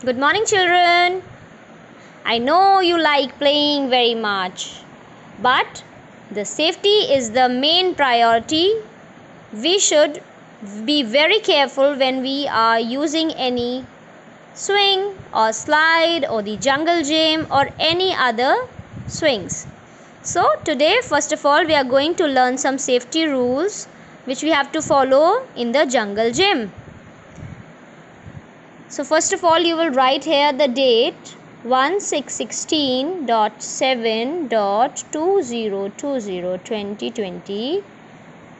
Good morning, children. I know you like playing very much, but the safety is the main priority. We should be very careful when we are using any swing or slide or the jungle gym or any other swings. So today, first of all, we are going to learn some safety rules which we have to follow in the jungle gym. So first of all, you will write here the date 16.7.2020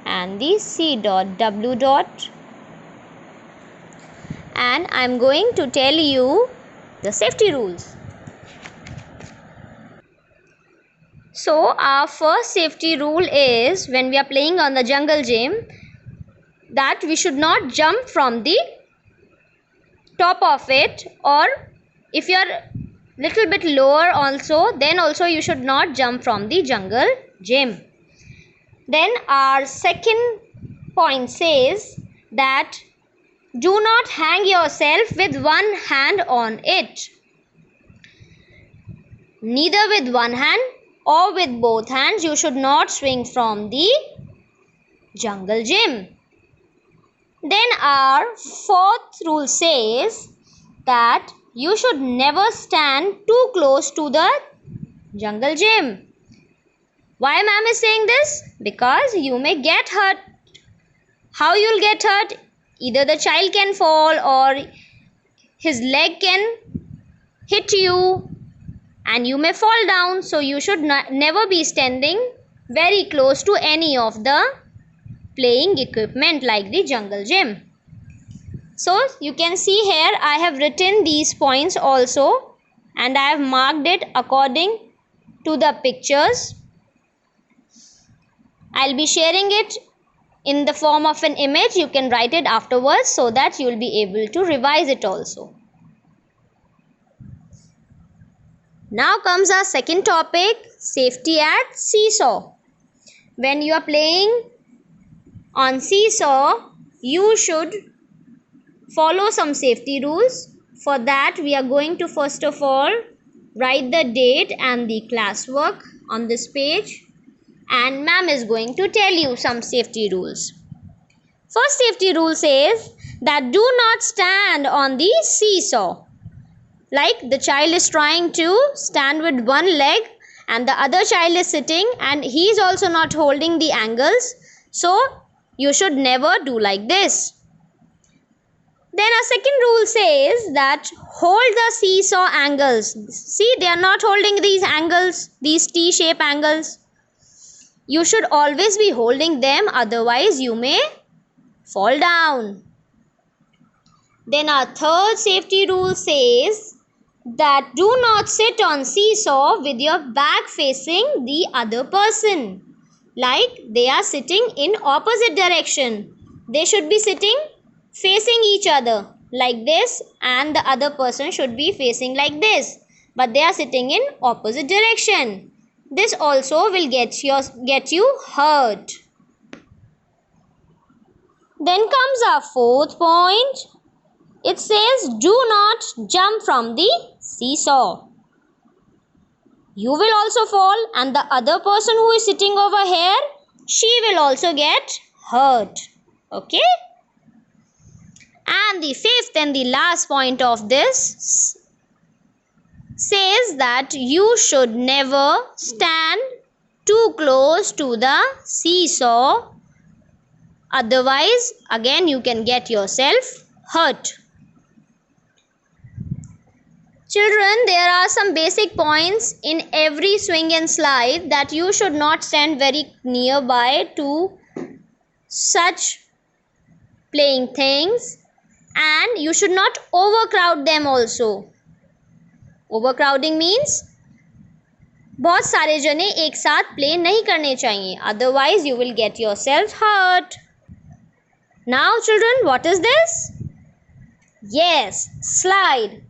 and the C.W. And I am going to tell you the safety rules. So our first safety rule is, when we are playing on the jungle gym, that we should not jump from the top of it, or if you are little bit lower also, then also you should not jump from the jungle gym. Then our second point says that do not hang yourself with one hand on it. Neither with one hand or with both hands you should not swing from the jungle gym. Then our fourth rule says that you should never stand too close to the jungle gym. Why ma'am is saying this? Because you may get hurt. How you'll get hurt? Either the child can fall or his leg can hit you and you may fall down. So you should never be standing very close to any of the playing equipment like the jungle gym. So you can see here I have written these points also and I have marked it according to the pictures. I'll be sharing it in the form of an image. You can write it afterwards so that you will be able to revise it also. Now comes our second topic, safety at seesaw. When you are playing on seesaw, you should follow some safety rules. For that, we are going to first of all write the date and the classwork on this page, and ma'am is going to tell you some safety rules. First safety rule says that do not stand on the seesaw. Like the child is trying to stand with one leg and the other child is sitting and he is also not holding the angles. So you should never do like this. Then a second rule says that hold the seesaw angles. See, they are not holding these angles, these T-shape angles. You should always be holding them, otherwise you may fall down. Then our third safety rule says that do not sit on seesaw with your back facing the other person. Like they are sitting in opposite direction. They should be sitting facing each other like this and the other person should be facing like this. But they are sitting in opposite direction. This also will get you hurt. Then comes our fourth point. It says do not jump from the seesaw. You will also fall and the other person who is sitting over here, she will also get hurt. Okay? And the fifth and the last point of this says that you should never stand too close to the seesaw. Otherwise, again you can get yourself hurt. Children, there are some basic points in every swing and slide that you should not stand very nearby to such playing things, and you should not overcrowd them also. Overcrowding means बहुत सारे जने एक साथ play नहीं करने चाहिए, otherwise you will get yourself hurt. Now children, what is this? Yes, slide.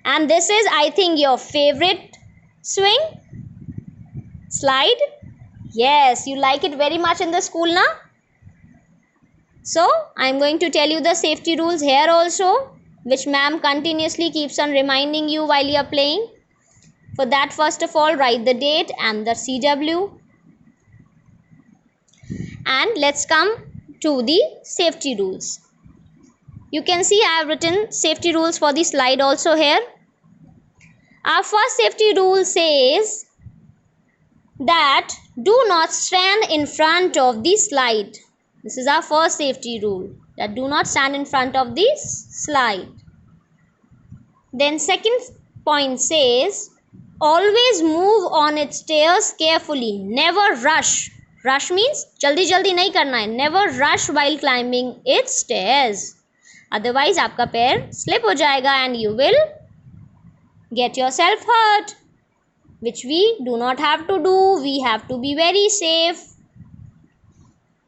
And this is, I think, your favorite swing? Slide? Yes, you like it very much in the school now? So, I am going to tell you the safety rules here also. which ma'am continuously keeps on reminding you while you are playing? For that, first of all, write the date and the CW. And let's come to the safety rules. You can see I have written safety rules for the slide also here. Our first safety rule says that do not stand in front of the slide. This is our first safety rule, that do not stand in front of the slide. Then second point says always move on its stairs carefully. Never rush. Rush means जल्दी जल्दी नहीं करना है. Never rush while climbing its stairs. Otherwise आपका पैर slip हो जाएगा and you will get yourself hurt, which we do not have to do. We have to be very safe.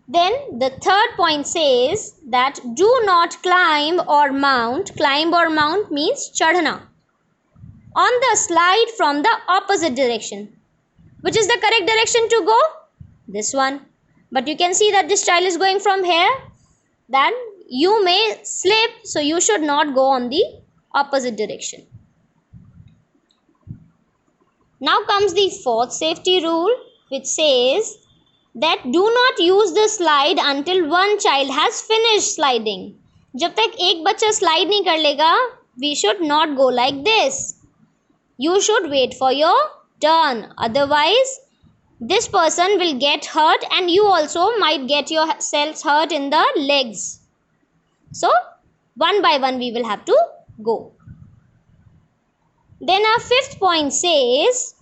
Then the third point says that do not climb or mount. Climb or mount means chadhna on the slide from the opposite direction. Which is the correct direction to go? This one. But you can see that this child is going from here. Then you may slip, so you should not go on the opposite direction. Now comes the fourth safety rule, which says that do not use the slide until one child has finished sliding. जब तक एक बच्चा slide नहीं कर लेगा, we should not go like this. You should wait for your turn. Otherwise, this person will get hurt and you also might get yourselves hurt in the legs. So, one by one we will have to go. Then our fifth point says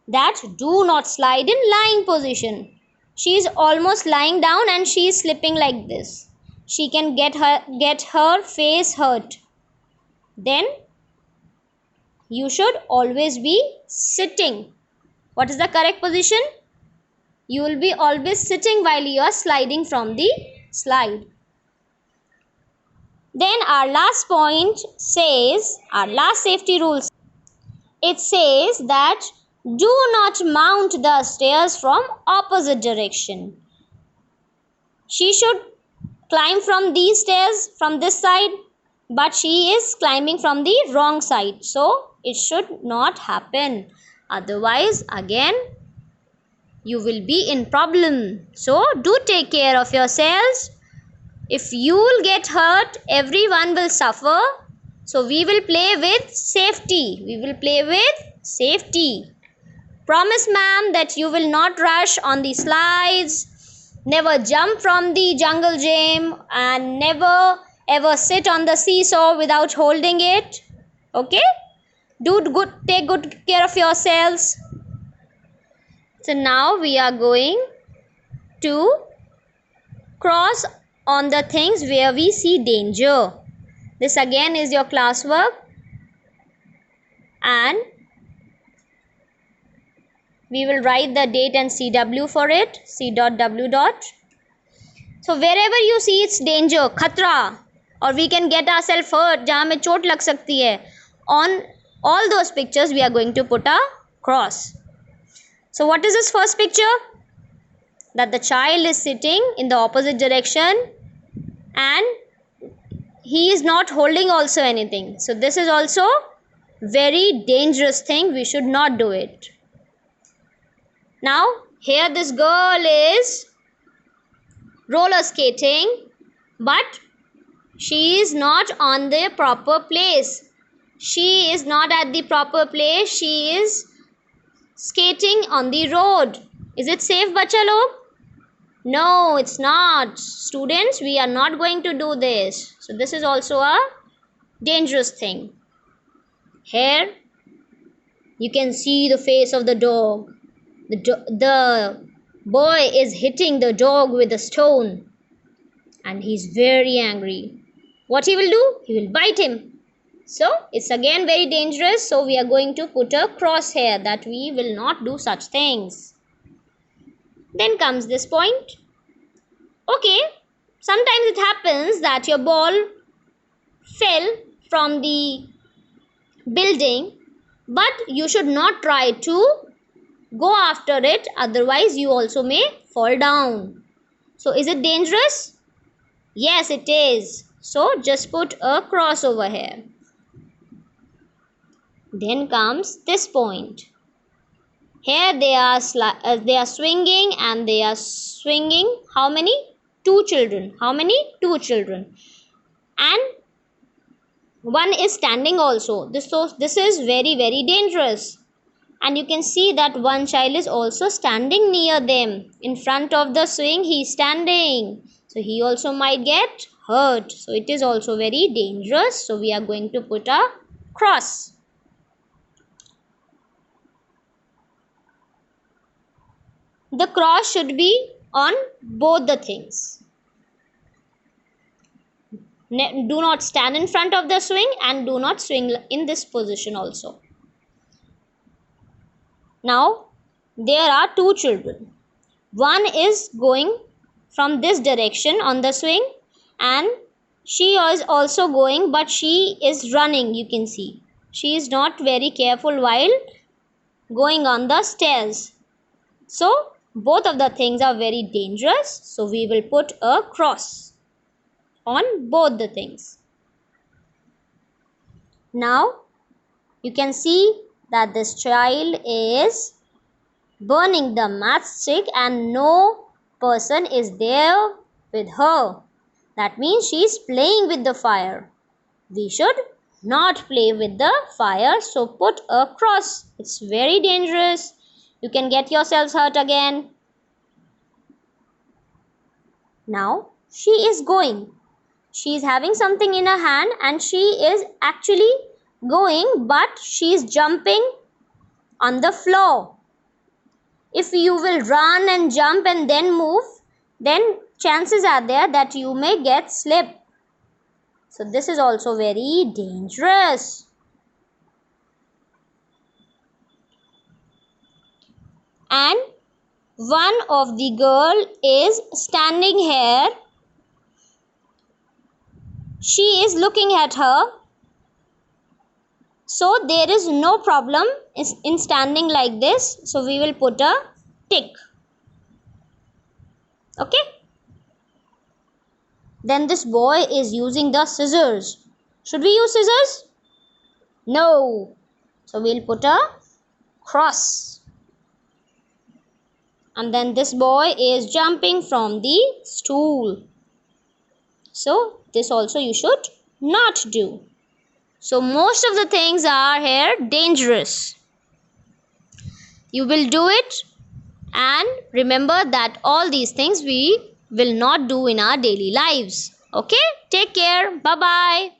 that do not slide in lying position. She is almost lying down and she is slipping like this. She can get her face hurt. Then you should always be sitting. What is the correct position? You will be always sitting while you are sliding from the slide. Then our last point says, our last safety rule, it says that do not mount the stairs from opposite direction. She should climb from these stairs from this side, but she is climbing from the wrong side. So it should not happen. Otherwise, again, you will be in problem. So do take care of yourselves. If you will get hurt, everyone will suffer. So we will play with safety. We will play with safety. Promise, ma'am, that you will not rush on the slides, never jump from the jungle gym, and never ever sit on the seesaw without holding it. Okay? Take good care of yourselves. So now we are going to cross on the things where we see danger. This again is your classwork, and we will write the date and CW for it, C.W. So wherever you see it's danger, khatra, or we can get ourselves hurt, जहाँ में चोट लग सकती है, on all those pictures we are going to put a cross. So what is this first picture? That the child is sitting in the opposite direction and he is not holding also anything. So this is also very dangerous thing. We should not do it. Now here this girl is roller skating, but she is not on the proper place. She is not at the proper place. She is skating on the road. Is it safe, bacha log? No, it's not. Students, we are not going to do this. So this is also a dangerous thing. Here you can see the face of the dog. The boy is hitting the dog with a stone and he's very angry. What he will do? He will bite him. So it's again very dangerous. So we are going to put a cross here that we will not do such things. Then comes this point. Okay, sometimes it happens that your ball fell from the building, but you should not try to go after it, otherwise you also may fall down. So is it dangerous? Yes, it is. So just put a cross over here. Then comes this point. Here they are swinging, and they are swinging. How many? 2 children. How many? 2 children. And one is standing also. This is very, very dangerous. And you can see that one child is also standing near them. In front of the swing, he is standing. So he also might get hurt. So it is also very dangerous. So we are going to put a cross. The cross should be on both the things. Do not stand in front of the swing, and do not swing in this position also. Now there are 2 children. One is going from this direction on the swing, and she is also going, but she is running. You can see she is not very careful while going on the stairs. So both of the things are very dangerous. So we will put a cross on both the things. Now you can see that this child is burning the matchstick and no person is there with her. That means she is playing with the fire. We should not play with the fire, so put a cross. It's very dangerous. You can get yourselves hurt again. Now she is going. She is having something in her hand and she is actually going, but she is jumping on the floor. If you will run and jump and then move, then chances are there that you may get slip. So this is also very dangerous. And one of the girl is standing here. She is looking at her. So there is no problem in standing like this. So we will put a tick. Okay. Then this boy is using the scissors. Should we use scissors? No. So we'll put a cross. And then this boy is jumping from the stool. So this also you should not do. So most of the things are here dangerous. You will do it, and remember that all these things we will not do in our daily lives. Okay? Take care. Bye-bye.